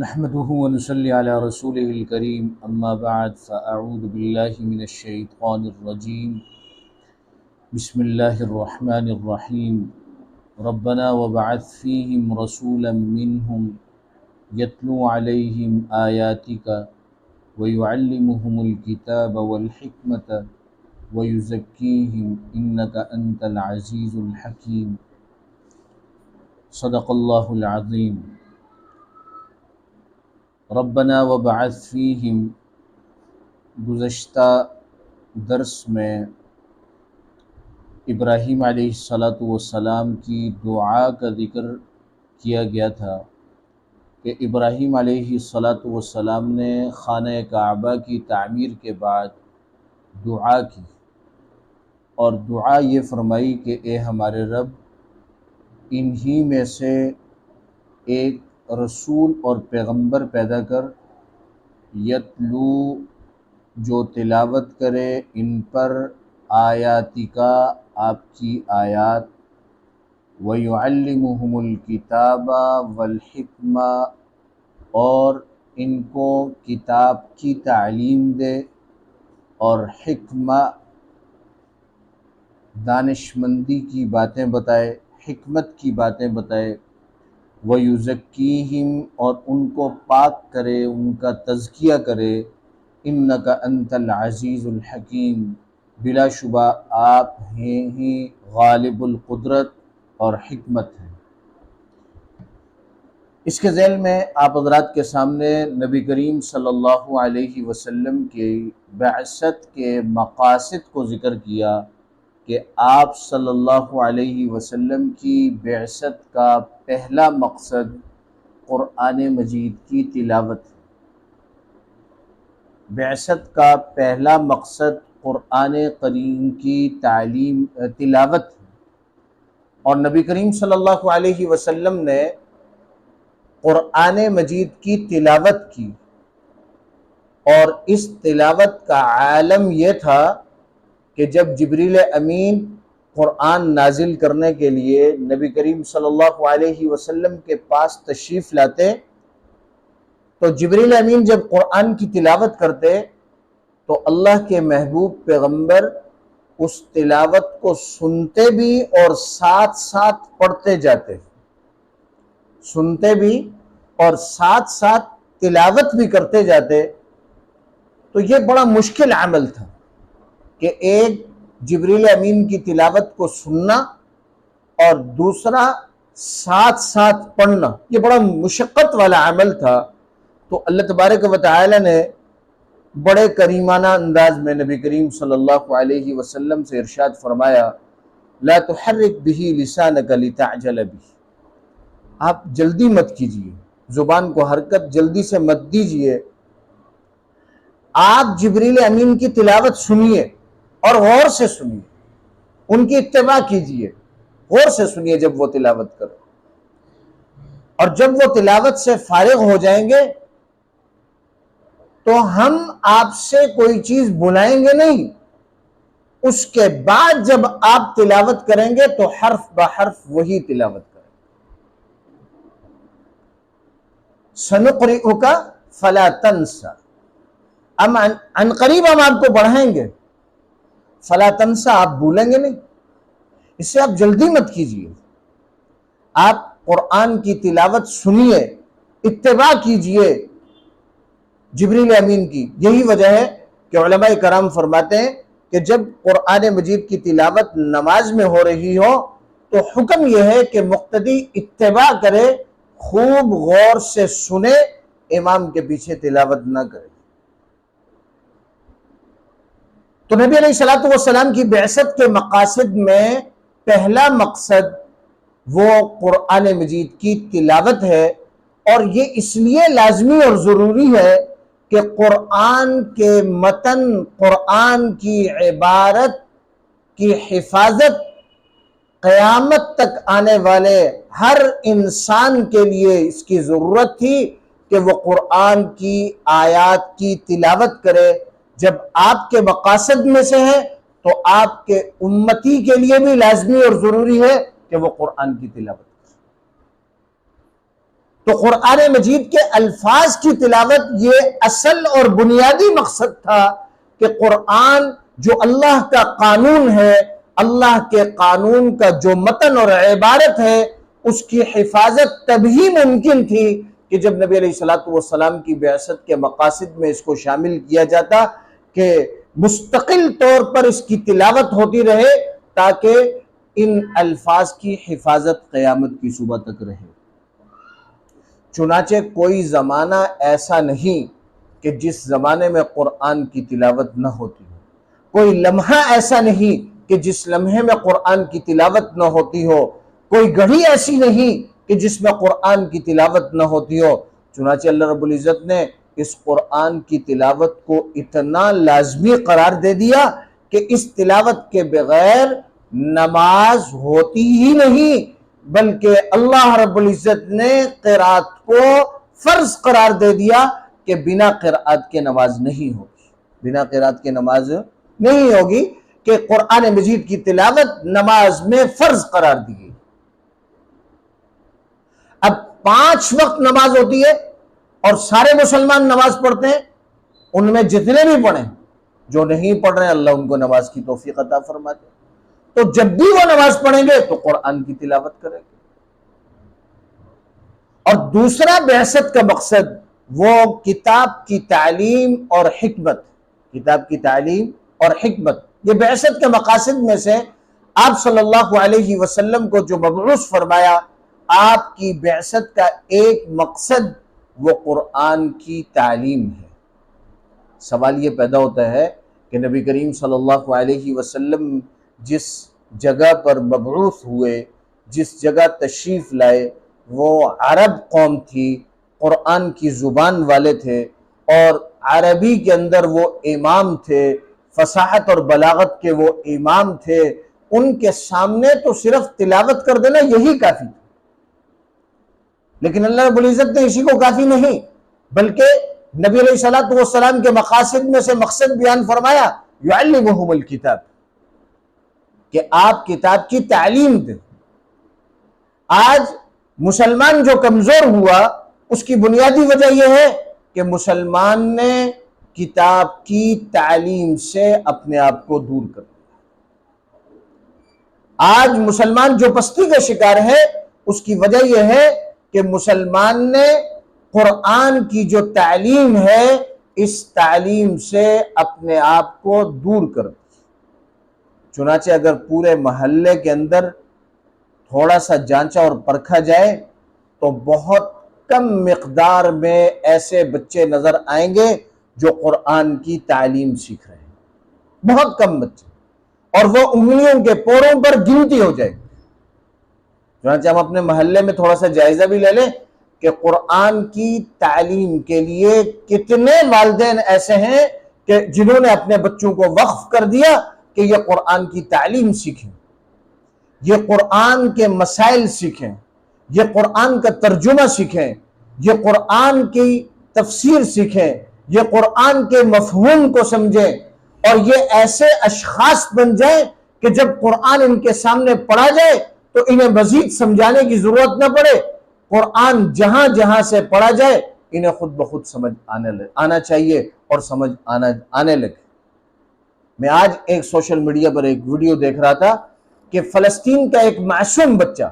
نحمده ونصلي على رسوله الكريم اما بعد فاعوذ بالله من الشيطان الرجيم بسم الله الرحمن الرحيم ربنا وبعث فيهم رسولا منهم يتلو عليهم آياتك ويعلمهم الكتاب والحكمة ويزكيهم إنك أنت العزيز الحكيم صدق الله العظيم ربنا وبعث فيهم گزشتہ درس میں ابراہیم علیہ السلام کی دعا کا ذکر کیا گیا تھا کہ ابراہیم علیہ السلام نے خانہ کعبہ کی تعمیر کے بعد دعا کی، اور دعا یہ فرمائی کہ اے ہمارے رب، انہی میں سے ایک رسول اور پیغمبر پیدا کر، یتلو جو تلاوت کرے ان پر آیاتی کا آپ کی آیات، وَيُعَلِّمُهُمُ الْكِتَابَ وَالْحِکْمَةَ اور ان کو کتاب کی تعلیم دے اور حکمہ دانشمندی کی باتیں بتائے، حکمت کی باتیں بتائے، وَيُزَكِّيهِمْ اور ان کو پاک کرے، ان کا تزکیہ کرے، اِنَّكَ أَنْتَ الْعَزِيزُ الْحَكِيمُ بلا شبہ آپ ہیں ہی غالب القدرت اور حکمت ہیں۔ اس کے ذیل میں آپ حضرات کے سامنے نبی کریم صلی اللہ علیہ وسلم کی بعثت کے مقاصد کو ذکر کیا کہ آپ صلی اللہ علیہ وسلم کی بعثت کا پہلا مقصد قرآن مجید کی تلاوت ہے۔ بعثت کا پہلا مقصد قرآن کریم کی تلاوت ہے، اور نبی کریم صلی اللہ علیہ وسلم نے قرآن مجید کی تلاوت کی، اور اس تلاوت کا عالم یہ تھا کہ جب جبریل امین قرآن نازل کرنے کے لیے نبی کریم صلی اللہ علیہ وسلم کے پاس تشریف لاتے تو جبریل امین جب قرآن کی تلاوت کرتے تو اللہ کے محبوب پیغمبر اس تلاوت کو سنتے بھی اور ساتھ ساتھ پڑھتے جاتے، سنتے بھی اور ساتھ ساتھ تلاوت بھی کرتے جاتے۔ تو یہ بڑا مشکل عمل تھا کہ ایک جبریل امین کی تلاوت کو سننا اور دوسرا ساتھ ساتھ پڑھنا، یہ بڑا مشقت والا عمل تھا۔ تو اللہ تبارک و تعالی نے بڑے کریمانہ انداز میں نبی کریم صلی اللہ علیہ وسلم سے ارشاد فرمایا، لا تحرک به لسانک لتعجل به، آپ جلدی مت کیجئے، زبان کو حرکت جلدی سے مت دیجئے، آپ جبریل امین کی تلاوت سنیے اور غور سے سنیے، ان کی اتباع کیجئے، غور سے سنیے جب وہ تلاوت کریں، اور جب وہ تلاوت سے فارغ ہو جائیں گے تو ہم آپ سے کوئی چیز بلائیں گے نہیں، اس کے بعد جب آپ تلاوت کریں گے تو حرف بحرف وہی تلاوت کریں۔ سنقرئک فلا تنسى، عن قریب ہم آپ کو پڑھائیں گے، فلا تنسى آپ بھولیں گے نہیں، اس سے آپ جلدی مت کیجیے، آپ قرآن کی تلاوت سنیے، اتباع کیجیے جبریل امین کی۔ یہی وجہ ہے کہ علماء کرام فرماتے ہیں کہ جب قرآن مجید کی تلاوت نماز میں ہو رہی ہو تو حکم یہ ہے کہ مقتدی اتباع کرے، خوب غور سے سنے، امام کے پیچھے تلاوت نہ کرے۔ تو نبی علیہ السلام کی بعثت کے مقاصد میں پہلا مقصد وہ قرآن مجید کی تلاوت ہے، اور یہ اس لیے لازمی اور ضروری ہے کہ قرآن کے متن، قرآن کی عبارت کی حفاظت قیامت تک آنے والے ہر انسان کے لیے اس کی ضرورت تھی کہ وہ قرآن کی آیات کی تلاوت کرے۔ جب آپ کے مقاصد میں سے ہے تو آپ کے امتی کے لیے بھی لازمی اور ضروری ہے کہ وہ قرآن کی تلاوت کرے۔ تو قرآن مجید کے الفاظ کی تلاوت یہ اصل اور بنیادی مقصد تھا کہ قرآن جو اللہ کا قانون ہے، اللہ کے قانون کا جو متن اور عبارت ہے، اس کی حفاظت تبھی ممکن تھی کہ جب نبی علیہ السلام کی بعثت کے مقاصد میں اس کو شامل کیا جاتا کہ مستقل طور پر اس کی تلاوت ہوتی رہے تاکہ ان الفاظ کی حفاظت قیامت کی صبح تک رہے۔ چنانچہ کوئی زمانہ ایسا نہیں کہ جس زمانے میں قرآن کی تلاوت نہ ہوتی ہو، کوئی لمحہ ایسا نہیں کہ جس لمحے میں قرآن کی تلاوت نہ ہوتی ہو، کوئی گھڑی ایسی نہیں کہ جس میں قرآن کی تلاوت نہ ہوتی ہو۔ چنانچہ اللہ رب العزت نے اس قرآن کی تلاوت کو اتنا لازمی قرار دے دیا کہ اس تلاوت کے بغیر نماز ہوتی ہی نہیں، بلکہ اللہ رب العزت نے قرات کو فرض قرار دے دیا کہ بنا قرات کے نماز نہیں ہوگی، بنا قرات کے نماز نہیں ہوگی، کہ قرآن مجید کی تلاوت نماز میں فرض قرار دی گئی۔ اب 5 وقت نماز ہوتی ہے اور سارے مسلمان نماز پڑھتے ہیں، ان میں جتنے بھی پڑھیں، جو نہیں پڑھ رہے اللہ ان کو نماز کی توفیق عطا فرماتے، تو جب بھی وہ نماز پڑھیں گے تو قرآن کی تلاوت کریں گے۔ اور دوسرا بعثت کا مقصد وہ کتاب کی تعلیم اور حکمت، کتاب کی تعلیم اور حکمت، یہ بعثت کے مقاصد میں سے آپ صلی اللہ علیہ وسلم کو جو مبعوث فرمایا، آپ کی بعثت کا ایک مقصد وہ قرآن کی تعلیم ہے۔ سوال یہ پیدا ہوتا ہے کہ نبی کریم صلی اللہ علیہ وسلم جس جگہ پر مبعوث ہوئے، جس جگہ تشریف لائے، وہ عرب قوم تھی، قرآن کی زبان والے تھے، اور عربی کے اندر وہ امام تھے، فصاحت اور بلاغت کے وہ امام تھے، ان کے سامنے تو صرف تلاوت کر دینا یہی کافی تھا۔ لیکن اللہ رب العزت نے اسی کو کافی نہیں، بلکہ نبی علیہ السلام کے مقاصد میں سے مقصد بیان فرمایا، یعلمہم الکتاب، کہ آپ کتاب کی تعلیم دیں۔ آج مسلمان جو کمزور ہوا، اس کی بنیادی وجہ یہ ہے کہ مسلمان نے کتاب کی تعلیم سے اپنے آپ کو دور کر دیا۔ آج مسلمان جو پستی کا شکار ہے، اس کی وجہ یہ ہے کہ مسلمان نے قرآن کی جو تعلیم ہے، اس تعلیم سے اپنے آپ کو دور کر دیا۔ چنانچہ اگر پورے محلے کے اندر تھوڑا سا جانچا اور پرکھا جائے تو بہت کم مقدار میں ایسے بچے نظر آئیں گے جو قرآن کی تعلیم سیکھ رہے ہیں، بہت کم بچے، اور وہ انگلیوں کے پوروں پر گنتی ہو جائے گی۔ چنانچہ ہم اپنے محلے میں تھوڑا سا جائزہ بھی لے لیں کہ قرآن کی تعلیم کے لیے کتنے والدین ایسے ہیں کہ جنہوں نے اپنے بچوں کو وقف کر دیا کہ یہ قرآن کی تعلیم سیکھیں، یہ قرآن کے مسائل سیکھیں، یہ قرآن کا ترجمہ سیکھیں، یہ قرآن کی تفسیر سیکھیں، یہ قرآن کے مفہوم کو سمجھیں، اور یہ ایسے اشخاص بن جائیں کہ جب قرآن ان کے سامنے پڑھا جائے تو انہیں مزید سمجھانے کی ضرورت نہ پڑے، قرآن جہاں جہاں سے پڑھا جائے انہیں خود بخود سمجھ آنا چاہیے اور سمجھ آنے لگے۔ میں آج ایک سوشل میڈیا پر ایک ویڈیو دیکھ رہا تھا کہ فلسطین کا ایک معصوم بچہ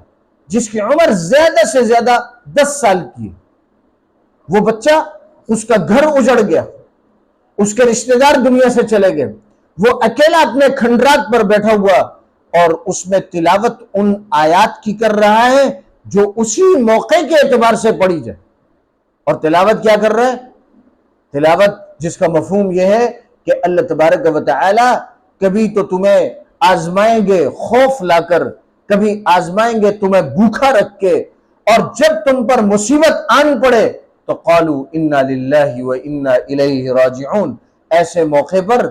جس کی عمر زیادہ سے زیادہ 10 سال کی ہے، وہ بچہ، اس کا گھر اجڑ گیا، اس کے رشتہ دار دنیا سے چلے گئے، وہ اکیلا اپنے کھنڈرات پر بیٹھا ہوا اور اس میں تلاوت ان آیات کی کر رہا ہے جو اسی موقع کے اعتبار سے پڑھی جائے۔ اور تلاوت کیا کر رہا ہے؟ تلاوت جس کا مفہوم یہ ہے کہ اللہ تبارک و تعالی کبھی تو تمہیں آزمائیں گے خوف لا کر، کبھی آزمائیں گے تمہیں بھوکا رکھ کے، اور جب تم پر مصیبت آن پڑے تو قالوا انا للہ و انا الیہ راجعون، ایسے موقع پر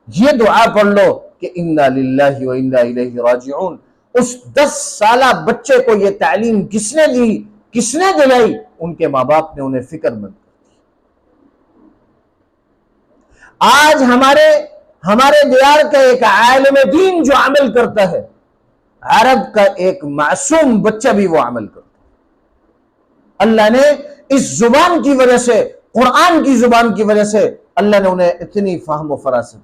یہ دعا پڑھ لو کہ انا للہ و انا الیہ راجعون۔ اس 10 سالہ بچے کو یہ تعلیم کس نے دی، کس نے دلائی؟ ان کے ماں باپ نے انہیں فکر مند کر دی۔ آج ہمارے دیار کا ایک عالم دین جو عمل کرتا ہے، عرب کا ایک معصوم بچہ بھی وہ عمل کرتا ہے۔ اللہ نے اس زبان کی وجہ سے، قرآن کی زبان کی وجہ سے اللہ نے انہیں اتنی فہم و فراست.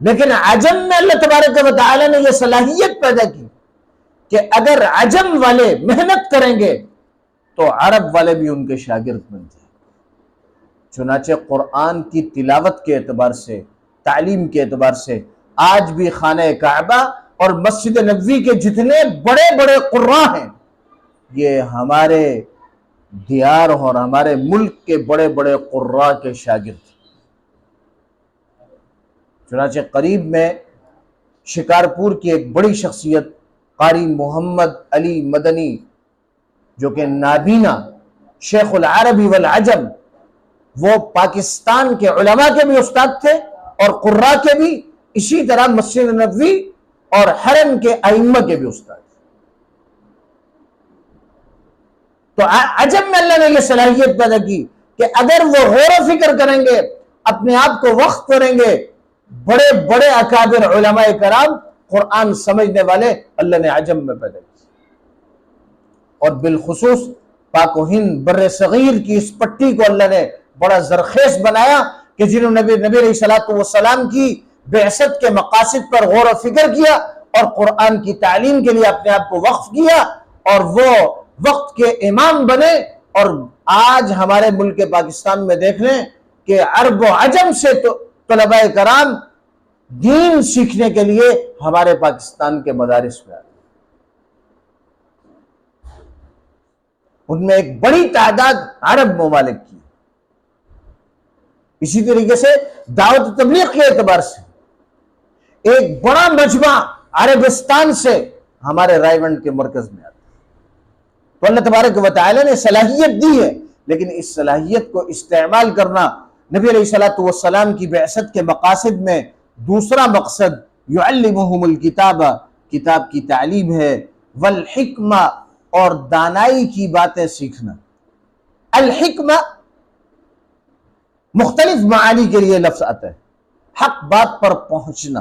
لیکن عجم میں اللہ تبارک و تعالی نے یہ صلاحیت پیدا کی کہ اگر عجم والے محنت کریں گے تو عرب والے بھی ان کے شاگرد بنتے ہیں. چنانچہ قرآن کی تلاوت کے اعتبار سے، تعلیم کے اعتبار سے آج بھی خانہ کعبہ اور مسجد نبوی کے جتنے بڑے بڑے قراء ہیں یہ ہمارے دیار اور ہمارے ملک کے بڑے بڑے قراء کے شاگرد. چنانچہ قریب میں شکارپور کی ایک بڑی شخصیت قاری محمد علی مدنی، جو کہ نابینا شیخ العربی والعجم، وہ پاکستان کے علماء کے بھی استاد تھے اور قراء کے بھی، اسی طرح مسجد نبوی اور حرم کے ائمہ کے بھی استاد. تو عجم میں اللہ نے یہ صلاحیت پیدا کی کہ اگر وہ غور و فکر کریں گے، اپنے آپ کو وقف کریں گے، بڑے بڑے اکابر علماء کرام قرآن سمجھنے والے اللہ نے عجم میں پیدا کی. اور بالخصوص پاک و ہند بر صغیر کی اس پٹی کو اللہ نے بڑا زرخیز بنایا کہ جنہوں نے نبی علیہ الصلوۃ والسلام کی بعثت کے مقاصد پر غور و فکر کیا اور قرآن کی تعلیم کے لیے اپنے آپ کو وقف کیا اور وہ وقت کے امام بنے. اور آج ہمارے ملک پاکستان میں دیکھ لیں کہ عرب و عجم سے تو طلباء کرام دین سیکھنے کے لیے ہمارے پاکستان کے مدارس میں آتے ہیں. ان میں ایک بڑی تعداد عرب ممالک کی. اسی طریقے سے دعوت تبلیغ کے اعتبار سے ایک بڑا مجمع عربستان سے ہمارے رائے گنج کے مرکز میں آتا ہے. تو اللہ تبارک و تعالی نے صلاحیت دی ہے، لیکن اس صلاحیت کو استعمال کرنا نبی علیہ الصلوۃ والسلام کی بعثت کے مقاصد میں دوسرا مقصد یعلمہم الکتاب، کتاب کی تعلیم ہے، والحکمہ، اور دانائی کی باتیں سیکھنا. الحکمہ مختلف معانی کے لیے لفظ آتا ہے. حق بات پر پہنچنا،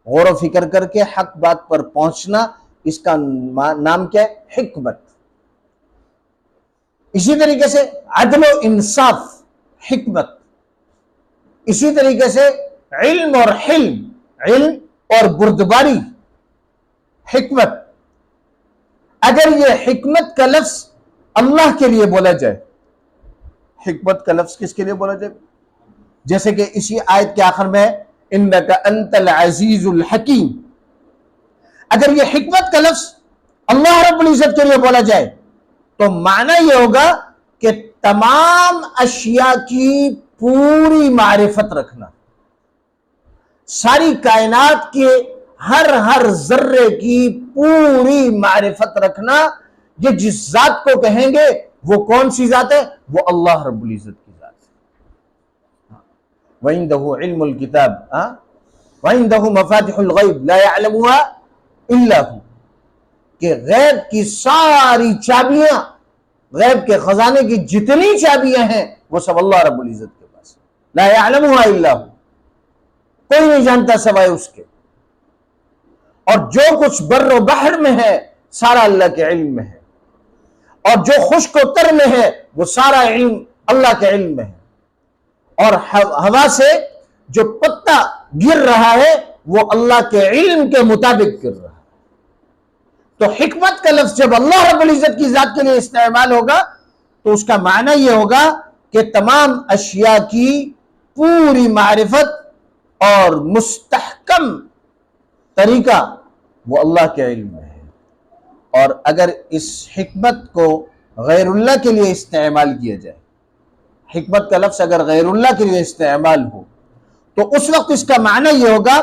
غور و فکر کر کے حق بات پر پہنچنا، اس کا نام کیا ہے؟ حکمت. اسی طریقے سے عدل و انصاف، حکمت. اسی طریقے سے علم اور حلم، علم اور بردباری، حکمت. اگر یہ حکمت کا لفظ اللہ کے لیے بولا جائے، حکمت کا لفظ کس کے لیے بولا جائے؟ جیسے کہ اسی آیت کے آخر میں انک انت العزیز الحکیم، اگر یہ حکمت کا لفظ اللہ رب العزت کے لیے بولا جائے تو معنی یہ ہوگا کہ تمام اشیاء کی پوری معرفت رکھنا، ساری کائنات کے ہر ذرے کی پوری معرفت رکھنا. یہ جس ذات کو کہیں گے وہ کون سی ذات ہے؟ وہ اللہ رب العزت کی ذات ہے. وَعِندَهُ عِلْمُ الْكِتَابِ وَعِندَهُ مَفَاتِحُ الْغَيْبِ لَا يَعْلَمُهَا إِلَّا هُ، کہ غیب کی ساری چابیاں، غیب کے خزانے کی جتنی چابیاں ہیں وہ سب اللہ رب العزت کے پاس. لا يعلمها الا هو، کوئی نہیں جانتا سوائے اس کے. اور جو کچھ بر و بحر میں ہے سارا اللہ کے علم میں ہے، اور جو خشک و تر میں ہے وہ سارا علم اللہ کے علم میں ہے. اور ہوا سے جو پتا گر رہا ہے وہ اللہ کے علم کے مطابق گر رہا ہے. تو حکمت کا لفظ جب اللہ رب العزت کی ذات کے لیے استعمال ہوگا تو اس کا معنی یہ ہوگا کہ تمام اشیاء کی پوری معرفت اور مستحکم طریقہ وہ اللہ کے علم میں ہے. اور اگر اس حکمت کو غیر اللہ کے لیے استعمال کیا جائے، حکمت کا لفظ اگر غیر اللہ کے لیے استعمال ہو تو اس وقت اس کا معنی یہ ہوگا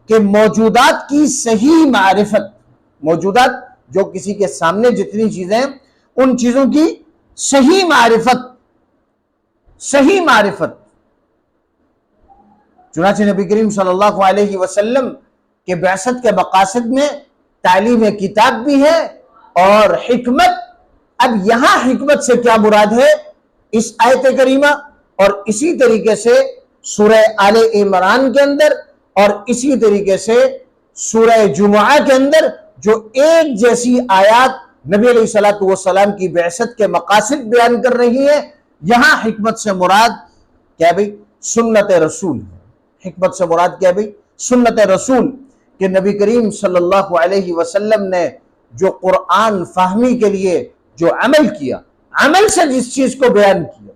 کہ موجودات کی صحیح معرفت، موجودات جو کسی کے سامنے جتنی چیزیں ہیں ان چیزوں کی صحیح معرفت، صحیح معرفت. چنانچہ نبی کریم صلی اللہ علیہ وسلم کہ بعثت کے مقاصد میں تعلیم کتاب بھی ہے اور حکمت. اب یہاں حکمت سے کیا مراد ہے اس آیت کریمہ اور اسی طریقے سے سورہ آل عمران کے اندر اور اسی طریقے سے سورہ جمعہ کے اندر جو ایک جیسی آیات نبی علیہ الصلوۃ والسلام کی بعثت کے مقاصد بیان کر رہی ہیں۔ یہاں حکمت سے مراد کیا بھئی؟ سنت رسول ہے۔ حکمت سے مراد کیا بھئی؟ سنت رسول، کہ نبی کریم صلی اللہ علیہ وسلم نے جو قرآن فہمی کے لیے جو عمل کیا، عمل سے جس چیز کو بیان کیا،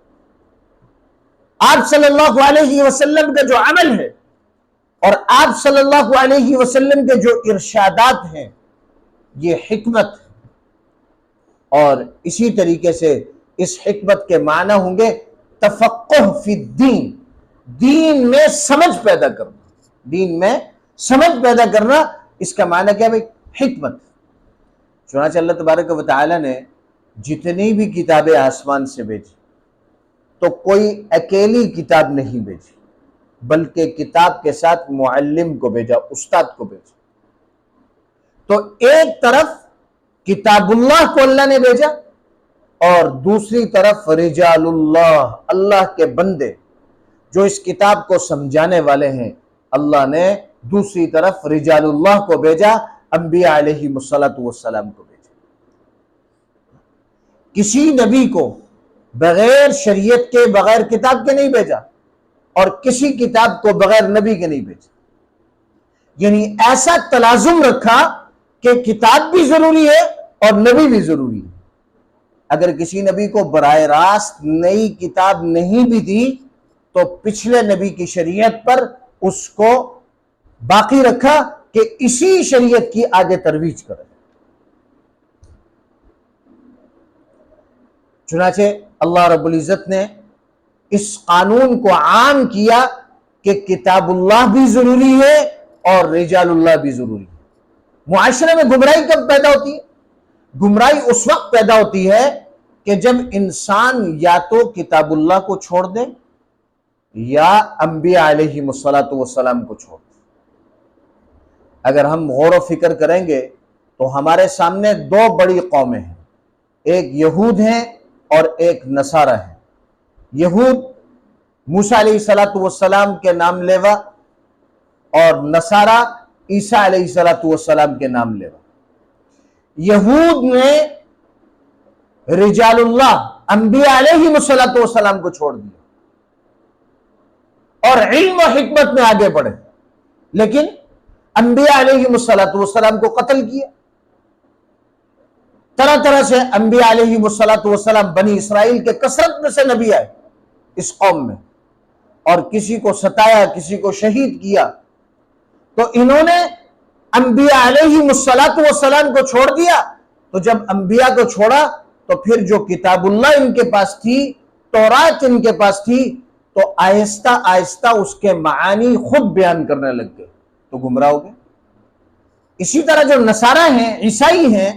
آپ صلی اللہ علیہ وسلم کا جو عمل ہے اور آپ صلی اللہ علیہ وسلم کے جو ارشادات ہیں، یہ حکمت ہے۔ اور اسی طریقے سے اس حکمت کے معنی ہوں گے تفقہ فی الدین، دین میں سمجھ پیدا کرنا، دین میں سمجھ پیدا کرنا، اس کا معنی کیا بھئی؟ حکمت۔ چنانچہ اللہ تبارک و تعالی نے جتنی بھی کتابیں آسمان سے بھیجی تو کوئی اکیلی کتاب نہیں بھیجی، بلکہ کتاب کے ساتھ معلم کو بھیجا، استاد کو بھیجا۔ تو ایک طرف کتاب اللہ کو اللہ نے بھیجا اور دوسری طرف رجال اللہ، اللہ کے بندے جو اس کتاب کو سمجھانے والے ہیں، اللہ نے دوسری طرف رجال اللہ کو بھیجا، انبیاء علیہ السلام کو بھیجا۔ کسی نبی کو بغیر شریعت کے، بغیر کتاب کے نہیں بھیجا، اور کسی کتاب کو بغیر نبی کے نہیں بھیجا۔ یعنی ایسا تلازم رکھا کہ کتاب بھی ضروری ہے اور نبی بھی ضروری ہے۔ اگر کسی نبی کو براہ راست نئی کتاب نہیں بھی دی تو پچھلے نبی کی شریعت پر اس کو باقی رکھا کہ اسی شریعت کی آگے ترویج کرے۔ چنانچہ اللہ رب العزت نے اس قانون کو عام کیا کہ کتاب اللہ بھی ضروری ہے اور رجال اللہ بھی ضروری ہے۔ معاشرے میں گمراہی کب پیدا ہوتی ہے؟ گمراہی اس وقت پیدا ہوتی ہے کہ جب انسان یا تو کتاب اللہ کو چھوڑ دے یا انبیاء علیہ السلام کو چھوڑ دے۔ اگر ہم غور و فکر کریں گے تو ہمارے سامنے دو بڑی قومیں ہیں، ایک یہود ہیں اور ایک نصارہ ہیں۔ یہود موسیٰ علیہ السلام کے نام لیوا اور نصارہ عیسیٰ علیہ السلام کے نام لیوا۔ یہود نے رجال اللہ انبیاء علیہ السلام کو چھوڑ دیا اور علم و حکمت میں آگے بڑھے، لیکن انبیاء علیہ السلام کو قتل کیا۔ طرح طرح سے انبیاء علیہ السلام بنی اسرائیل کے کثرت میں سے نبی آئے اس قوم میں، اور کسی کو ستایا، کسی کو شہید کیا۔ تو انہوں نے انبیاء علیہ السلام کو چھوڑ دیا۔ تو جب انبیاء کو چھوڑا تو پھر جو کتاب اللہ ان کے پاس تھی، تورات ان کے پاس تھی، تو آہستہ آہستہ اس کے معانی خود بیان کرنے لگ گئے، تو گمراہ ہو گئے۔ اسی طرح جو نصارہ ہیں، عیسائی ہیں،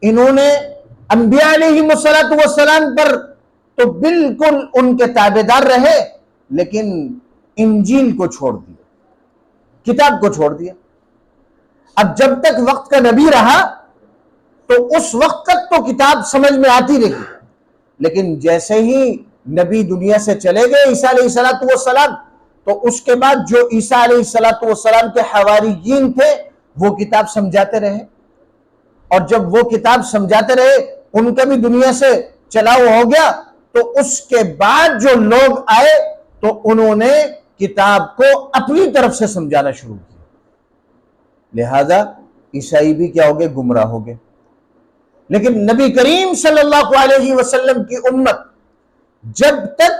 انہوں نے انبیاء علیہ السلام پر تو بالکل ان کے تابعدار رہے، لیکن انجیل کو چھوڑ دیا، کتاب کو چھوڑ دیا۔ اب جب تک وقت کا نبی رہا تو اس وقت تک تو کتاب سمجھ میں آتی رہی، لیکن جیسے ہی نبی دنیا سے چلے گئے عیسیٰ علیہ السلام، تو اس کے بعد جو عیسیٰ علیہ السلام کے حواریین تھے وہ کتاب سمجھاتے رہے، اور جب وہ کتاب سمجھاتے رہے ان کا بھی دنیا سے چلاؤ ہو گیا، تو اس کے بعد جو لوگ آئے تو انہوں نے کتاب کو اپنی طرف سے سمجھانا شروع کیا، لہذا عیسائی بھی کیا ہو گئے؟ گمراہ ہو گئے۔ لیکن نبی کریم صلی اللہ علیہ وسلم کی امت جب تک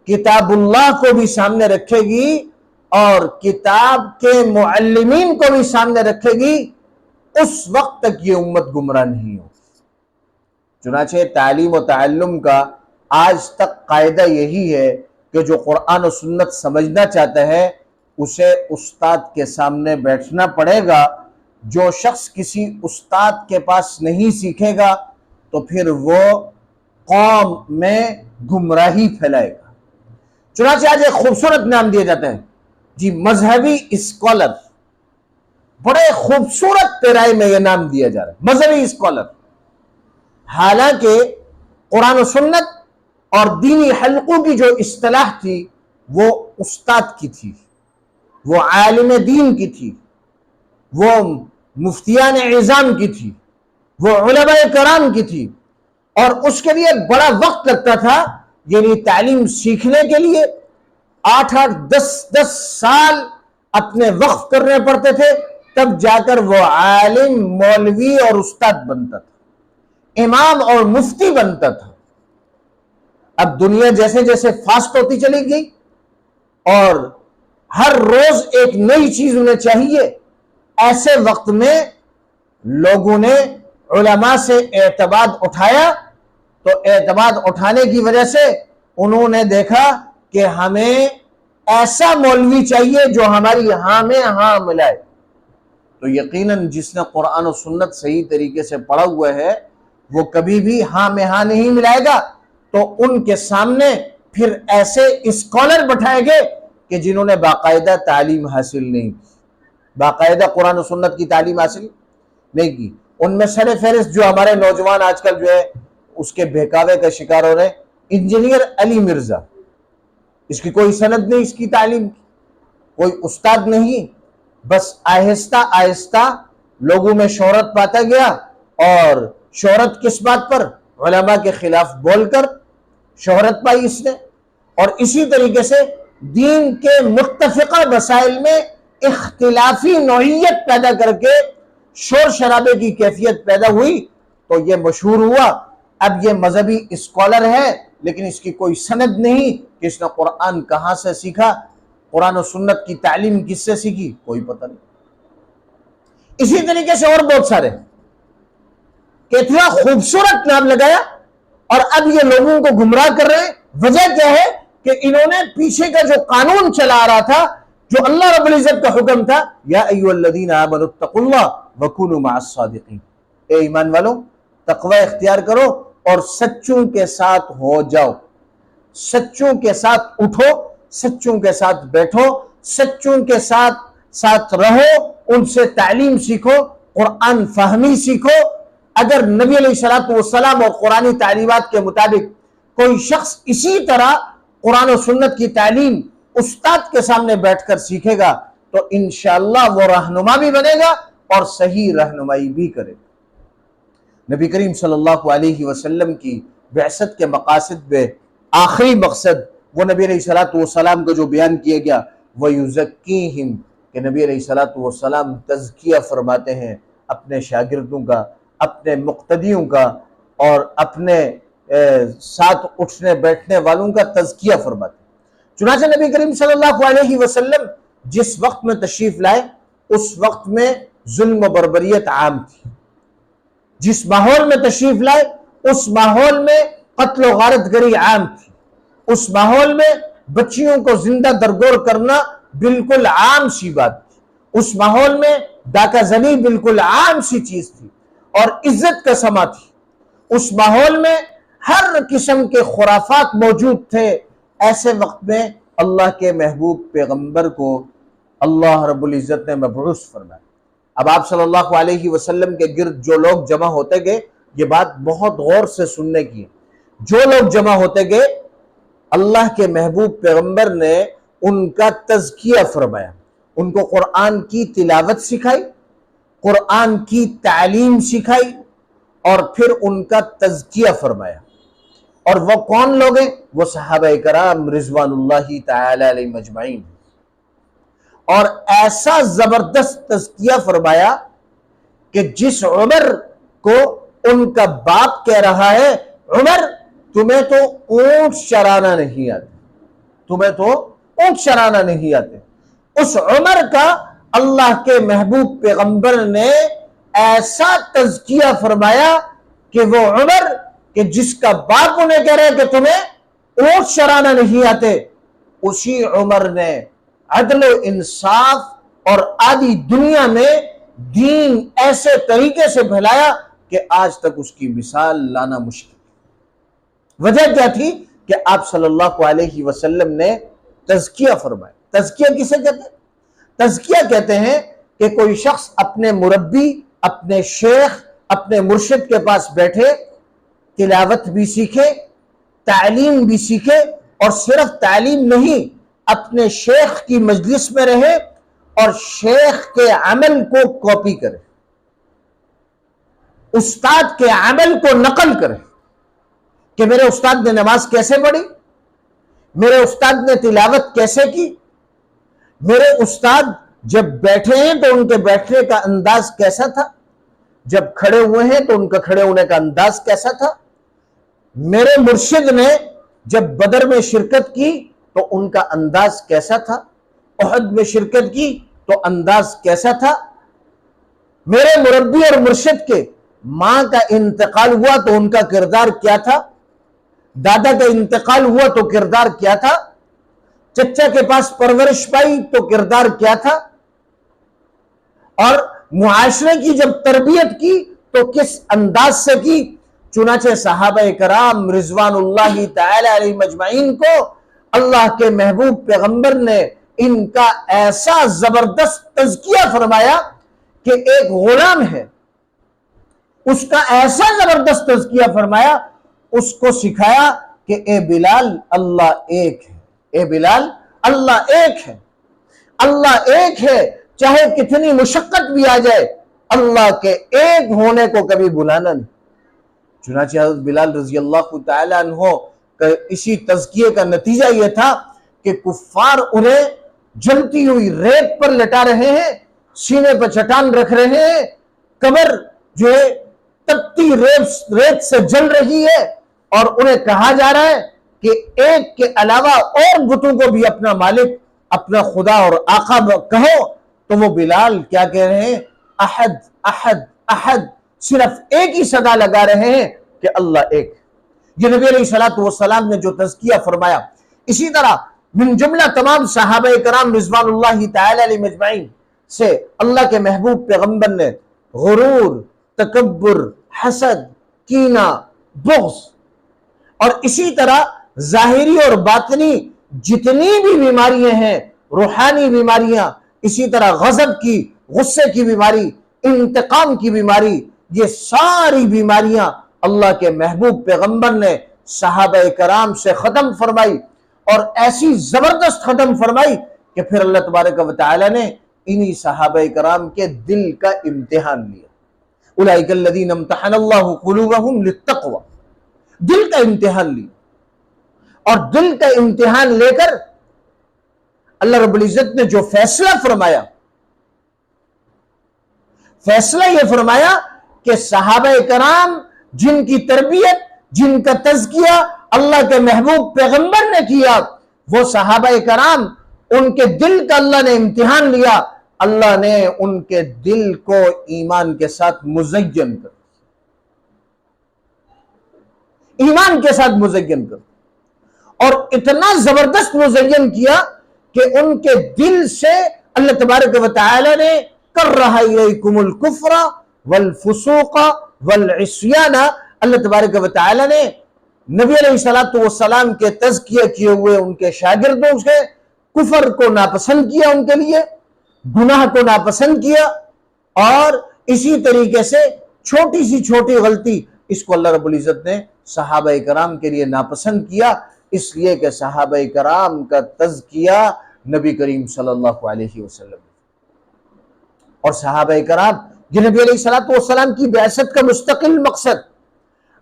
کتاب اللہ کو بھی سامنے رکھے گی اور کتاب کے معلمین کو بھی سامنے رکھے گی، اس وقت تک یہ امت گمراہ نہیں ہوگی۔ چنانچہ تعلیم و تعلم کا آج تک قاعدہ یہی ہے کہ جو قرآن و سنت سمجھنا چاہتا ہے اسے استاد کے سامنے بیٹھنا پڑے گا۔ جو شخص کسی استاد کے پاس نہیں سیکھے گا تو پھر وہ قوم میں گمراہی پھیلائے گا۔ چنانچہ آج ایک خوبصورت نام دیا جاتا ہے، جی مذہبی اسکالر، بڑے خوبصورت پیرائی میں یہ نام دیا جا رہا ہے، مذہبی اسکالر۔ حالانکہ قرآن و سنت اور دینی حلقوں کی جو اصطلاح تھی وہ استاد کی تھی، وہ عالم دین کی تھی، وہ مفتیان اعظام کی تھی، وہ علماء کرام کی تھی، اور اس کے لیے بڑا وقت لگتا تھا، یعنی تعلیم سیکھنے کے لیے 8-10 سال اپنے وقف کرنے پڑتے تھے، تب جا کر وہ عالم، مولوی اور استاد بنتا تھا، امام اور مفتی بنتا تھا۔ اب دنیا جیسے جیسے فاسٹ ہوتی چلی گئی اور ہر روز ایک نئی چیز انہیں چاہیے، ایسے وقت میں لوگوں نے علماء سے اعتماد اٹھایا، تو اعتماد اٹھانے کی وجہ سے انہوں نے دیکھا کہ ہمیں ایسا مولوی چاہیے جو ہماری ہاں میں ہاں ملائے۔ تو یقیناً جس نے قرآن و سنت صحیح طریقے سے پڑھا ہوا ہے وہ کبھی بھی ہاں میں ہاں نہیں ملائے گا، تو ان کے سامنے پھر ایسے اسکالر بٹھائے گے کہ جنہوں نے باقاعدہ تعلیم حاصل نہیں کی، باقاعدہ قرآن و سنت کی تعلیم حاصل نہیں کی۔ ان میں سر فہرست جو ہمارے نوجوان آج کل جو ہے اس کے بہکاوے کا شکار ہو رہے ہیں، انجینئر علی مرزا، اس کی کوئی سند نہیں، اس کی تعلیم کی کوئی استاد نہیں، بس آہستہ آہستہ لوگوں میں شہرت پاتا گیا، اور شہرت کس بات پر؟ علماء کے خلاف بول کر شہرت پائی اس نے، اور اسی طریقے سے دین کے متفقہ مسائل میں اختلافی نوعیت پیدا کر کے شور شرابے کی کیفیت پیدا ہوئی، تو یہ مشہور ہوا۔ اب یہ مذہبی اسکالر ہے لیکن اس کی کوئی سند نہیں کہ اس نے قرآن کہاں سے سیکھا، قرآن و سنت کی تعلیم کس سے سیکھی، کوئی پتہ نہیں۔ اسی طریقے سے اور بہت سارے کہ اتنا خوبصورت نام لگایا اور اب یہ لوگوں کو گمراہ کر رہے ہیں۔ وجہ کیا ہے کہ انہوں نے پیچھے کا جو قانون چلا آ رہا تھا، جو اللہ رب العزت کا حکم تھا، یا ایھا الذین آمنوا اتقوا اللہ وکونوا مع الصادقین، اے ایمان والو تقوی اختیار کرو اور سچوں کے ساتھ ہو جاؤ، سچوں کے ساتھ اٹھو، سچوں کے ساتھ بیٹھو، سچوں کے ساتھ رہو، ان سے تعلیم سیکھو، قرآن فہمی سیکھو۔ اگر نبی علیہ الصلوۃ والسلام اور قرآنی تعلیمات کے مطابق کوئی شخص اسی طرح قرآن و سنت کی تعلیم استاد کے سامنے بیٹھ کر سیکھے گا تو انشاءاللہ وہ رہنما بھی بنے گا اور صحیح رہنمائی بھی کرے گا۔ نبی کریم صلی اللہ علیہ وسلم کی بعثت کے مقاصد میں آخری مقصد وہ نبی علیہ الصلوۃ والسلام کو جو بیان کیا گیا، وَيُزَكِّيهِمْ، کہ نبی علیہ الصلوۃ والسلام تزکیہ فرماتے ہیں اپنے شاگردوں کا، اپنے مقتدیوں کا، اور اپنے ساتھ اٹھنے بیٹھنے والوں کا تزکیہ فرماتے ہیں۔ چنانچہ نبی کریم صلی اللہ علیہ وسلم جس وقت میں تشریف لائے اس وقت میں ظلم و بربریت عام تھی، جس ماحول میں تشریف لائے اس ماحول میں قتل و غارت گری عام تھی، اس ماحول میں بچیوں کو زندہ درگور کرنا بالکل عام سی بات تھی، اس ماحول میں ڈاکہ زنی بالکل عام سی چیز تھی اور عزت کا سما تھی، اس ماحول میں ہر قسم کے خرافات موجود تھے۔ ایسے وقت میں اللہ کے محبوب پیغمبر کو اللہ رب العزت نے مبعوث فرمایا۔ اب آپ صلی اللہ علیہ وسلم کے گرد جو لوگ جمع ہوتے گئے، یہ بات بہت غور سے سننے کی ہے، جو لوگ جمع ہوتے گئے اللہ کے محبوب پیغمبر نے ان کا تزکیہ فرمایا، ان کو قرآن کی تلاوت سکھائی، قرآن کی تعلیم سکھائی، اور پھر ان کا تزکیہ فرمایا۔ اور وہ کون لوگ ہیں؟ وہ صحابہ کرام رضوان اللہ تعالی علیہم اجمعین، اور ایسا زبردست تزکیہ فرمایا کہ جس عمر کو ان کا باپ کہہ رہا ہے، عمر تمہیں تو اونٹ چرانا نہیں آتے، تمہیں تو اونٹ چرانا نہیں آتے، اس عمر کا اللہ کے محبوب پیغمبر نے ایسا تزکیہ فرمایا کہ وہ عمر کہ جس کا باپ انہیں کہہ رہے کہ تمہیں اونٹ چرانا نہیں آتے، اسی عمر نے عدل و انصاف اور آدھی دنیا میں دین ایسے طریقے سے پھیلایا کہ آج تک اس کی مثال لانا مشکل ہے۔ وجہ کیا تھی کہ آپ صلی اللہ علیہ وسلم نے تزکیہ فرمایا۔ تزکیہ کسے کہتے ہیں؟ تزکیہ کہتے ہیں کہ کوئی شخص اپنے مربی، اپنے شیخ، اپنے مرشد کے پاس بیٹھے، تلاوت بھی سیکھے، تعلیم بھی سیکھے، اور صرف تعلیم نہیں، اپنے شیخ کی مجلس میں رہے اور شیخ کے عمل کو کاپی کرے، استاد کے عمل کو نقل کرے کہ میرے استاد نے نماز کیسے پڑھی، میرے استاد نے تلاوت کیسے کی، میرے استاد جب بیٹھے ہیں تو ان کے بیٹھنے کا انداز کیسا تھا، جب کھڑے ہوئے ہیں تو ان کا کھڑے ہونے کا انداز کیسا تھا، میرے مرشد نے جب بدر میں شرکت کی تو ان کا انداز کیسا تھا، احد میں شرکت کی تو انداز کیسا تھا، میرے مربی اور مرشد کے ماں کا انتقال ہوا تو ان کا کردار کیا تھا، دادا کا انتقال ہوا تو کردار کیا تھا، چچا کے پاس پرورش پائی تو کردار کیا تھا، اور معاشرے کی جب تربیت کی تو کس انداز سے کی۔ چنانچہ صحابہ کرام رضوان اللہ تعالی علیہ مجمعین کو اللہ کے محبوب پیغمبر نے ان کا ایسا زبردست تزکیہ فرمایا کہ ایک غلام ہے، اس کا ایسا زبردست تزکیہ فرمایا، اس کو سکھایا کہ اے بلال اللہ ایک ہے، اے بلال اللہ ایک ہے، اللہ ایک ہے، چاہے کتنی مشقت بھی آ جائے اللہ کے ایک ہونے کو کبھی بلانا نہیں۔ چنانچہ حضرت بلال رضی اللہ تعالی عنہ کا اسی تزکیے کا نتیجہ یہ تھا کہ کفار انہیں جلتی ہوئی ریت پر لٹا رہے ہیں، سینے پر چٹان رکھ رہے ہیں، کمر جو ہے تپتی ریت سے جل رہی ہے، اور انہیں کہا جا رہا ہے کہ ایک کے علاوہ اور بتوں کو بھی اپنا مالک، اپنا خدا اور آقا کہو، تو وہ بلال کیا کہہ رہے ہیں؟ احد احد احد، صرف ایک ہی صدا لگا رہے ہیں کہ اللہ ایک۔ یہ نبی علیہ الصلوۃ والسلام نے جو تزکیہ فرمایا، اسی طرح من جملہ تمام صحابہ کرام رضوان اللہ تعالی علیہ مجمعین سے اللہ کے محبوب پیغمبر نے غرور، تکبر، حسد، کینہ، بغض اور اسی طرح ظاہری اور باطنی جتنی بھی بیماریاں ہیں، روحانی بیماریاں، اسی طرح غضب کی، غصے کی بیماری، انتقام کی بیماری، یہ ساری بیماریاں اللہ کے محبوب پیغمبر نے صحابہ کرام سے ختم فرمائی، اور ایسی زبردست ختم فرمائی کہ پھر اللہ تبارک و تعالی نے انہی صحابہ کرام کے دل کا امتحان لیا۔ اولئک الذین امتحن اللہ قلوبہم للتقوی، دل کا امتحان لیا، اور دل کا امتحان لے کر اللہ رب العزت نے جو فیصلہ فرمایا، فیصلہ یہ فرمایا کہ صحابہ کرام جن کی تربیت، جن کا تزکیہ اللہ کے محبوب پیغمبر نے کیا، وہ صحابہ کرام، ان کے دل کا اللہ نے امتحان لیا، اللہ نے ان کے دل کو ایمان کے ساتھ مزین کر، ایمان کے ساتھ مزین کر، اور اتنا زبردست مزین کیا کہ ان کے دل سے اللہ تبارک و تعالی نے کرہ الیکم الکفر والفسوق والعصیان، اللہ تبارک و تعالی نے نبی علیہ السلام کے تزکیہ کیے ہوئے ان کے شاگردوں سے کفر کو ناپسند کیا، ان کے لیے گناہ کو ناپسند کیا، اور اسی طریقے سے چھوٹی سی چھوٹی غلطی، اس کو اللہ رب العزت نے صحابہ کرام کے لیے ناپسند کیا، اس لیے کہ صحابہ کرام کا تزکیہ نبی کریم صلی اللہ علیہ وسلم، اور صحابہ کرام یہ نبی علیہ السلام کی بعثت کا مستقل مقصد۔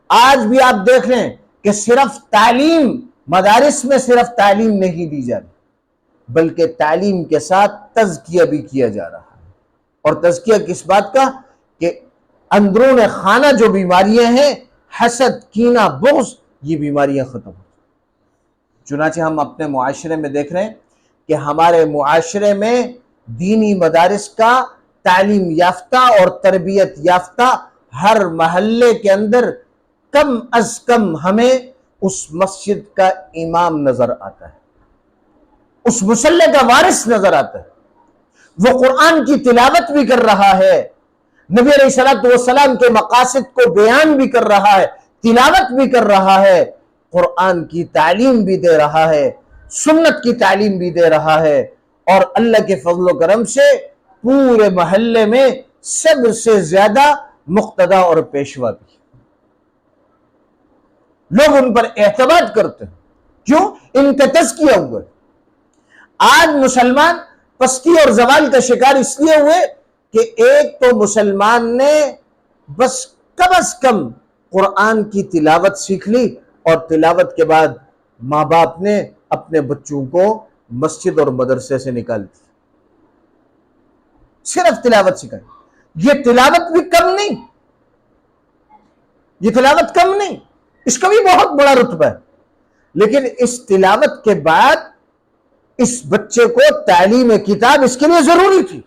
آج بھی آپ دیکھ لیں کہ صرف تعلیم، مدارس میں صرف تعلیم نہیں دی جا رہی، بلکہ تعلیم کے ساتھ تزکیہ بھی کیا جا رہا ہے، اور تزکیہ کس بات کا؟ کہ اندرون خانہ جو بیماریاں ہیں، حسد، کینہ، بغض، یہ بیماریاں ختم ہو۔ چنانچہ ہم اپنے معاشرے میں دیکھ رہے ہیں کہ ہمارے معاشرے میں دینی مدارس کا تعلیم یافتہ اور تربیت یافتہ ہر محلے کے اندر کم از کم ہمیں اس مسجد کا امام نظر آتا ہے، اس مصلی کا وارث نظر آتا ہے، وہ قرآن کی تلاوت بھی کر رہا ہے، نبی علیہ السلام کے مقاصد کو بیان بھی کر رہا ہے، تلاوت بھی کر رہا ہے، قرآن کی تعلیم بھی دے رہا ہے، سنت کی تعلیم بھی دے رہا ہے، اور اللہ کے فضل و کرم سے پورے محلے میں سب سے زیادہ مقتدا اور پیشوا بھی، لوگ ان پر اعتماد کرتے ہیں، کیوں؟ ان کا تزکیہ ہوا ہے۔ آج مسلمان پستی اور زوال کا شکار اس لیے ہوئے کہ ایک تو مسلمان نے بس کم از کم قرآن کی تلاوت سیکھ لی، اور تلاوت کے بعد ماں باپ نے اپنے بچوں کو مسجد اور مدرسے سے نکال دیا، صرف تلاوت سکھائی۔ یہ تلاوت بھی کم نہیں، یہ تلاوت کم نہیں، اس کا بھی بہت بڑا رتبہ ہے، لیکن اس تلاوت کے بعد اس بچے کو تعلیم کتاب اس کے لیے ضروری تھی،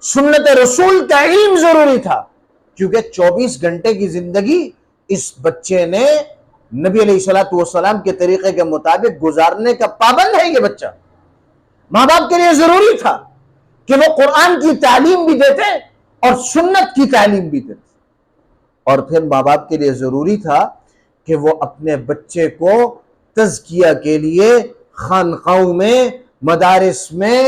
سنت رسول کا علم ضروری تھا، کیونکہ 24 گھنٹے کی زندگی اس بچے نے نبی علیہ الصلوۃ والسلام کے طریقے کے مطابق گزارنے کا پابند ہے۔ یہ بچہ ماں باپ کے لیے ضروری تھا کہ وہ قرآن کی تعلیم بھی دیتے اور سنت کی تعلیم بھی دیتے، اور پھر ماں باپ کے لیے ضروری تھا کہ وہ اپنے بچے کو تزکیہ کے لیے خانقاہوں میں، مدارس میں،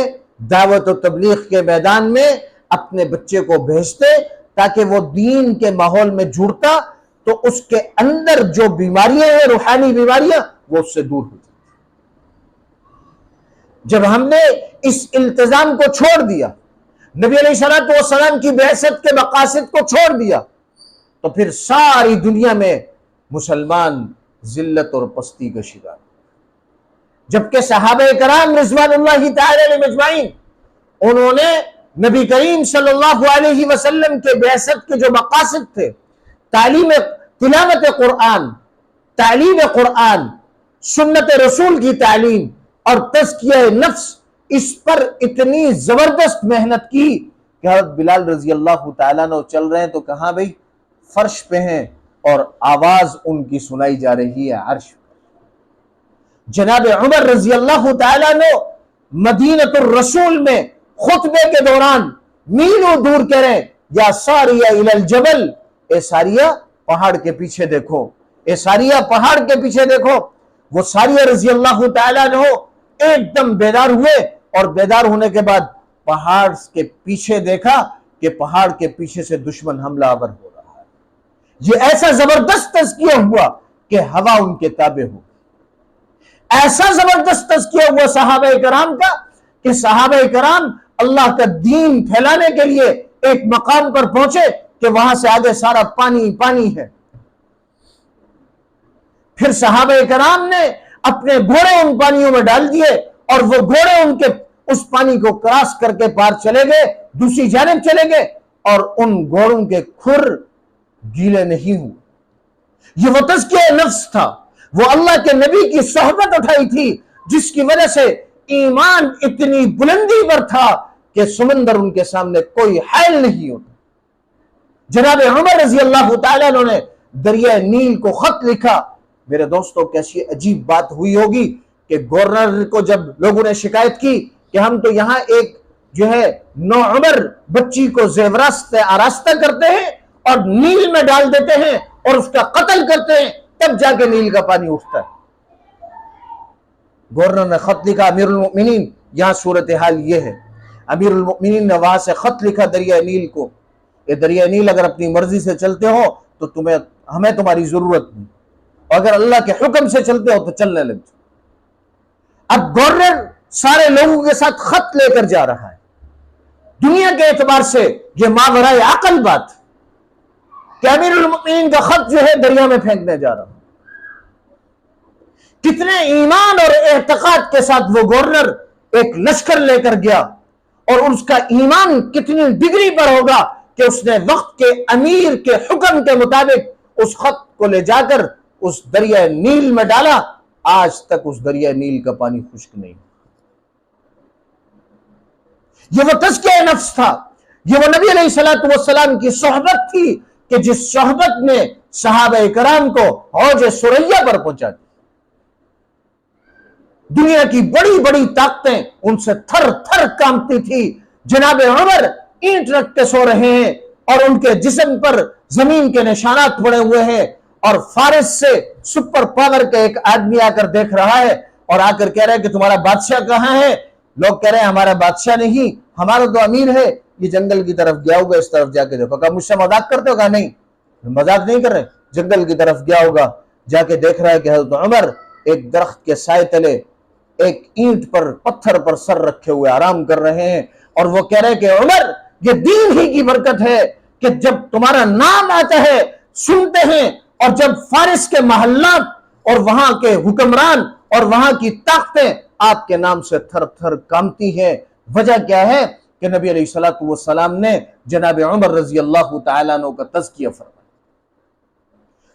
دعوت و تبلیغ کے میدان میں اپنے بچے کو بھیجتے، تاکہ وہ دین کے ماحول میں جڑتا تو اس کے اندر جو بیماریاں ہیں، روحانی بیماریاں، وہ اس سے دور ہوتی۔ جب ہم نے اس التزام کو چھوڑ دیا، نبی علیہ الصلوۃ والسلام کی بعثت کے مقاصد کو چھوڑ دیا، تو پھر ساری دنیا میں مسلمان ذلت اور پستی کا شکار، جبکہ صحابہ کرام رضوان اللہ تعالی علیہم اجمعین انہوں نے نبی کریم صلی اللہ علیہ وسلم کے بعثت کے جو مقاصد تھے، تلاوت قرآن، تعلیم قرآن، سنت رسول کی تعلیم اور تزکیہ نفس، اس پر اتنی زبردست محنت کی کہ حضرت بلال رضی اللہ تعالیٰ عنہ چل رہے ہیں تو کہاں بھئی؟ فرش پہ ہیں، اور آواز ان کی سنائی جا رہی ہے عرش۔ جناب عمر رضی اللہ تعالیٰ عنہ مدینۃ الرسول میں خطبے کے دوران میلوں دور کہہ رہے ہیں، یا ساریہ الی الجبل، اے ساریہ پہاڑ کے پیچھے دیکھو، اے ساریہ پہاڑ کے پیچھے دیکھو۔ وہ ساریہ رضی اللہ تعالیٰ عنہ ایک دم بیدار ہوئے، اور بیدار ہونے کے بعد پہاڑ کے پیچھے دیکھا کہ پہاڑ کے پیچھے سے دشمن حملہ آور ہو رہا ہے۔ یہ ایسا زبردست تذکیہ ہوا کہ ہوا ان کے تابع ہو، ایسا زبردست تذکیہ ہوا صحابہ کرام کا کہ صحابہ کرام اللہ کا دین پھیلانے کے لیے ایک مقام پر پہنچے کہ وہاں سے آگے سارا پانی پانی ہے۔ پھر صحابہ کرام نے اپنے گھوڑے ان پانیوں میں ڈال دیے، اور وہ گھوڑے ان کے اس پانی کو کراس کر کے پار چلے گئے، دوسری جانب چلے گئے، اور ان گھوڑوں کے کھر گیلے نہیں ہوئے۔ یہ وہ تزکیہ نفس تھا، وہ اللہ کے نبی کی صحبت اٹھائی تھی، جس کی وجہ سے ایمان اتنی بلندی پر تھا کہ سمندر ان کے سامنے کوئی حائل نہیں ہوتا۔ جناب عمر رضی اللہ تعالیٰ عنہ نے دریائے نیل کو خط لکھا۔ میرے دوستوں، کیسی عجیب بات ہوئی ہوگی کہ گورنر کو جب لوگوں نے شکایت کی کہ ہم تو یہاں ایک جو ہے نوعمر بچی کو زیوراست آراستہ کرتے ہیں اور نیل میں ڈال دیتے ہیں اور اس کا قتل کرتے ہیں، تب جا کے نیل کا پانی اٹھتا ہے۔ گورنر نے خط لکھا، امیر المؤمنین یہاں صورتحال یہ ہے۔ امیر المؤمنین نے وہاں سے خط لکھا دریائے نیل کو، یہ دریائے نیل اگر اپنی مرضی سے چلتے ہو تو ہمیں تمہاری ضرورت نہیں، اور اگر اللہ کے حکم سے چلتے ہو تو چلنے لگ جاؤ۔ اب گورنر سارے لوگوں کے ساتھ خط لے کر جا رہا ہے، دنیا کے اعتبار سے یہ ماورائے عقل بات کہ امیر المؤمنین کا خط جو ہے دریا میں پھینکنے جا رہا ہے۔ کتنے ایمان اور اعتقاد کے ساتھ وہ گورنر ایک لشکر لے کر گیا، اور اس کا ایمان کتنی ڈگری پر ہوگا کہ اس نے وقت کے امیر کے حکم کے مطابق اس خط کو لے جا کر اس دریائے نیل میں ڈالا۔ آج تک اس دریائے نیل کا پانی خشک نہیں۔ یہ وہ تزکیہ نفس تھا، یہ وہ نبی علیہ الصلوۃ والسلام کی صحبت تھی کہ جس صحبت نے صحابہ کرام کو حوض ثریا پر پہنچا دی۔ دنیا کی بڑی بڑی طاقتیں ان سے تھر تھر کانپتی تھی۔ جناب عمر اینٹ رکھ کے سو رہے ہیں اور ان کے جسم پر زمین کے نشانات پڑے ہوئے ہیں، اور فارس سے سپر پاور کا ایک آدمی آ کر دیکھ رہا ہے اور آ کر کہہ رہا ہے کہ تمہارا بادشاہ کہاں ہے؟ لوگ کہہ رہے ہیں ہمارا بادشاہ نہیں، ہمارا تو امیر ہے، یہ جنگل کی طرف گیا ہوگا، اس طرف جا کے دیکھو۔ کہا مجھ سے مذاق کرتے ہو؟ کہا نہیں، مذاق نہیں کر رہے، جنگل کی طرف گیا ہوگا، جا کے دیکھ رہا ہے کہ حضرت عمر ایک درخت کے سائے تلے ایک اینٹ پر پتھر پر سر رکھے ہوئے آرام کر رہے ہیں، اور وہ کہہ رہے ہیں کہ عمر یہ دین ہی کی برکت ہے کہ جب تمہارا نام آتا ہے سنتے ہیں، اور جب فارس کے محلات اور وہاں کے حکمران اور وہاں کی طاقتیں آپ کے نام سے تھر تھر کانپتی ہیں۔ وجہ کیا ہے کہ نبی علیہ السلام نے جناب عمر رضی اللہ تعالیٰ عنہ کا تزکیہ فرمایا۔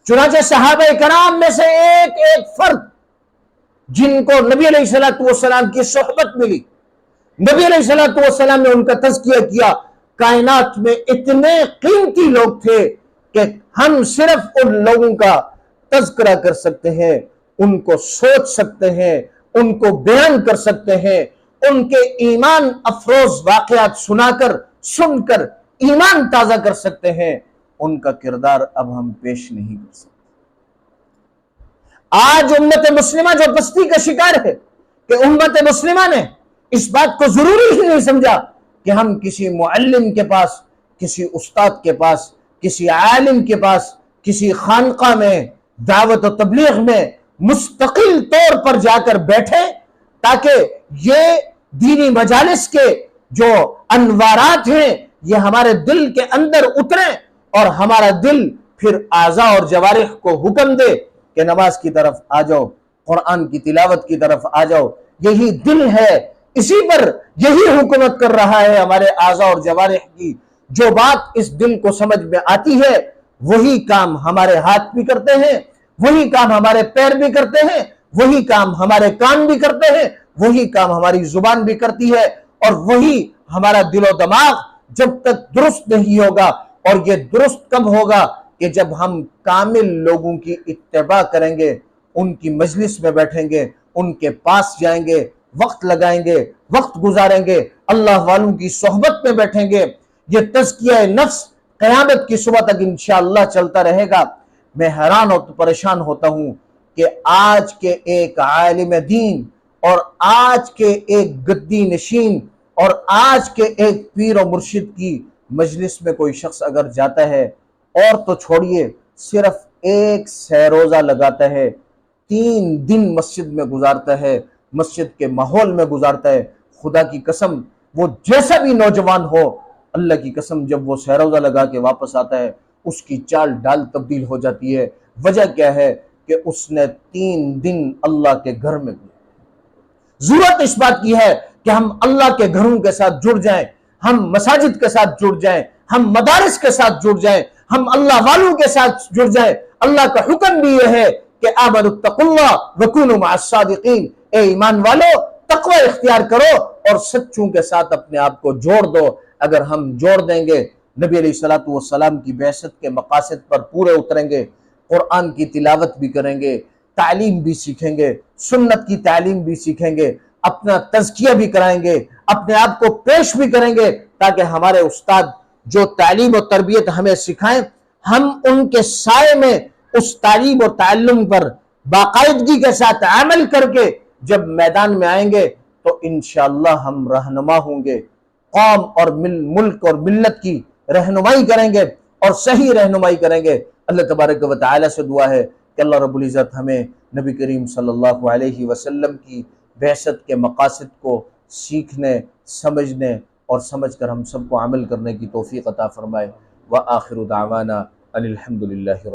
چنانچہ صحابہ کرام میں سے ایک ایک فرد جن کو نبی علیہ السلام کی صحبت ملی، نبی علیہ السلام نے ان کا تزکیہ کیا۔ کائنات میں اتنے قیمتی لوگ تھے کہ ہم صرف ان لوگوں کا تذکرہ کر سکتے ہیں، ان کو سوچ سکتے ہیں، ان کو بیان کر سکتے ہیں، ان کے ایمان افروز واقعات سن کر ایمان تازہ کر سکتے ہیں۔ ان کا کردار اب ہم پیش نہیں کر سکتے۔ آج امت مسلمہ جو پستی کا شکار ہے کہ امت مسلمہ نے اس بات کو ضروری ہی نہیں سمجھا کہ ہم کسی معلم کے پاس، کسی استاد کے پاس، کسی عالم کے پاس، کسی خانقاہ میں، دعوت و تبلیغ میں مستقل طور پر جا کر بیٹھیں تاکہ یہ دینی مجالس کے جو انوارات ہیں یہ ہمارے دل کے اندر اتریں، اور ہمارا دل پھر اعضاء اور جوارح کو حکم دے کہ نماز کی طرف آ جاؤ، قرآن کی تلاوت کی طرف آ جاؤ۔ یہی دل ہے، اسی پر یہی حکومت کر رہا ہے ہمارے اعضاء اور جوارح کی۔ جو بات اس دل کو سمجھ میں آتی ہے وہی کام ہمارے ہاتھ بھی کرتے ہیں، وہی کام ہمارے پیر بھی کرتے ہیں، وہی کام ہمارے کان بھی کرتے ہیں، وہی کام ہماری زبان بھی کرتی ہے، اور وہی ہمارا دل و دماغ جب تک درست نہیں ہوگا۔ اور یہ درست کب ہوگا کہ جب ہم کامل لوگوں کی اتباع کریں گے، ان کی مجلس میں بیٹھیں گے، ان کے پاس جائیں گے، وقت لگائیں گے، وقت گزاریں گے، اللہ والوں کی صحبت میں بیٹھیں گے۔ یہ تزکیہ نفس قیامت کی صبح تک انشاءاللہ چلتا رہے گا۔ میں حیران اور پریشان ہوتا ہوں کہ آج کے ایک عالم دین اور آج کے ایک گدی نشین اور آج کے ایک پیر و مرشد کی مجلس میں کوئی شخص اگر جاتا ہے، اور تو چھوڑیے صرف ایک سیروزہ لگاتا ہے، 3 دن مسجد میں گزارتا ہے، مسجد کے ماحول میں گزارتا ہے، خدا کی قسم وہ جیسا بھی نوجوان ہو، اللہ کی قسم جب وہ سیروزہ لگا کے واپس آتا ہے اس کی چال ڈال تبدیل ہو جاتی ہے۔ وجہ کیا ہے کہ اس نے 3 دن اللہ کے گھر میں گزارے۔ ضرورت اس بات کی ہے کہ ہم اللہ کے گھروں کے ساتھ جڑ جائیں، ہم مساجد کے ساتھ جڑ جائیں، ہم مدارس کے ساتھ جڑ جائیں، ہم اللہ والوں کے ساتھ جڑ جائیں۔ اللہ کا حکم بھی یہ ہے کہ آمنوا اتقوا اللہ وکونوا مع الصادقین، اے ایمان والو تقوی اختیار کرو اور سچوں کے ساتھ اپنے آپ کو جوڑ دو۔ اگر ہم جوڑ دیں گے، نبی علیہ السلام کی بعثت کے مقاصد پر پورے اتریں گے، قرآن کی تلاوت بھی کریں گے، تعلیم بھی سیکھیں گے، سنت کی تعلیم بھی سیکھیں گے، اپنا تزکیہ بھی کرائیں گے، اپنے آپ کو پیش بھی کریں گے، تاکہ ہمارے استاد جو تعلیم و تربیت ہمیں سکھائیں ہم ان کے سائے میں اس تعلیم و تعلم پر باقاعدگی کے ساتھ عمل کر کے جب میدان میں آئیں گے تو انشاءاللہ ہم رہنما ہوں گے، قوم اور ملک اور ملت کی رہنمائی کریں گے اور صحیح رہنمائی کریں گے۔ اللہ تبارک و تعالی سے دعا ہے کہ اللہ رب العزت ہمیں نبی کریم صلی اللہ علیہ وسلم کی بعثت کے مقاصد کو سیکھنے، سمجھنے اور سمجھ کر ہم سب کو عمل کرنے کی توفیق عطا فرمائے۔ وآخر دعوانا ان الحمد للہ۔